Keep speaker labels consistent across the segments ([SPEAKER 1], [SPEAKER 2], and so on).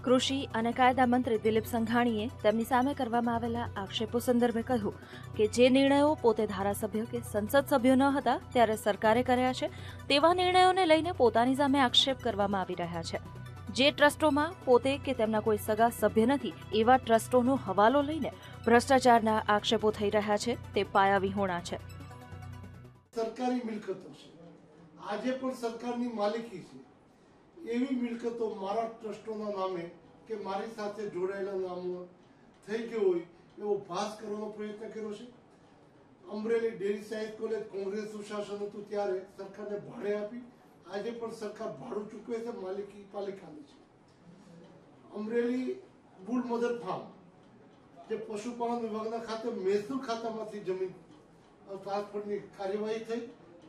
[SPEAKER 1] કૃષિ અને કાયદા મંત્રી દિલીપ સંઘાણીએ તેમની સામે કરવામાં આવેલા આક્ષેપો સંદર્ભે કહ્યું કે જે નિર્ણયો પોતે ધારાસભ્ય કે સંસદ સભ્યો ન હતા ત્યારે સરકારે કર્યા છે તેવા નિર્ણયોને લઈને પોતાની સામે આક્ષેપ કરવામાં આવી રહ્યા છે। જે ટ્રસ્ટોમાં પોતે કે તેમના કોઈ સગા સભ્ય નથી એવા ટ્રસ્ટોનો હવાલો લઈને ભ્રષ્ટાચારના આક્ષેપો થઈ રહ્યા છે તે પાયાવિહોણા છે।
[SPEAKER 2] સરકારી મિલકતો છે, આજે પણ સરકારની માલિકી છે એવી મિલકતો મારા ટ્રસ્ટોના નામે કે મારી સાથે જોડાયેલા નામો થઈ ગયો હોય એવો ભાસ કરવાનો પ્રયત્ન કર્યો છે। અમરેલી ડેરી સાયન્સ કોલેજ કોંગ્રેસનું શાસન હતું ત્યારે સરકારને ભાડે આપી, આજે પણ સરકાર ભાડું ચૂકવે છે, માલિકી પાલિકાની છે। અમરેલી બુલ મધર ફાર્મ જે પશુપાલન વિભાગના ખાતે મહેસૂલ ખાતામાંથી જમીન ટ્રાન્સફરની કાર્યવાહી થઈ,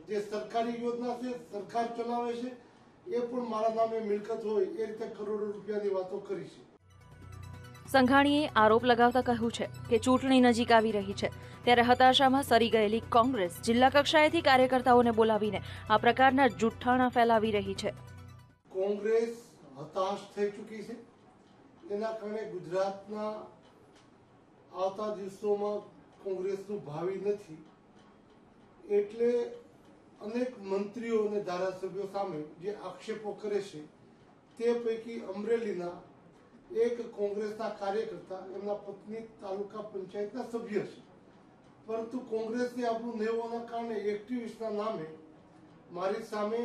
[SPEAKER 2] જે સરકારી યોજના છે, સરકાર ચલાવે છે, એ પણ મારા નામે મિલકત હોય એ રીતે કરોડો રૂપિયાની વાતો કરી છે।
[SPEAKER 1] સંઘાણીએ આરોપ લગાવતા કહ્યું છે કે ચૂંટણી નજીક આવી રહી છે ત્યારે હતાશામાં સરી ગયેલી કોંગ્રેસ જિલ્લા કક્ષાએથી કાર્યકર્તાઓને બોલાવીને આ પ્રકારના જુઠ્ઠાણા ફેલાવી રહી છે।
[SPEAKER 2] કોંગ્રેસ હતાશ થઈ ચૂકી છે, એના કારણે ગુજરાતના આવતા દિવસોમાં કોંગ્રેસનું ભાવિ નથી, એટલે અનેક મંત્રીઓ અને ધારાસભ્યો સામે જે આક્ષેપો કરે છે તે પૈકી અમરેલીના એક કોંગ્રેસના કાર્યકર્તા એમના પત્ની તાલુકા પંચાયતના સભ્ય છે, પરંતુ કોંગ્રેસની આપણું નહીં હોવાના કારણે એક્ટિવિસ્ટના નામે મારી સામે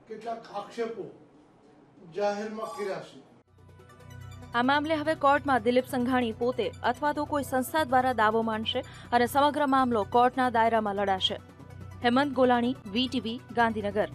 [SPEAKER 2] કેટલાક આક્ષેપો જાહેરમાં કર્યા છે।
[SPEAKER 1] આ મામલે હવે કોર્ટમાં દિલીપ સંઘાણી પોતે અથવા તો કોઈ સંસ્થા દ્વારા દાવો માંડશે અને સમગ્ર મામલો કોર્ટના દાયરામાં લડાશે। હેમંત ગોલાણી, VTV, ગાંધીનગર।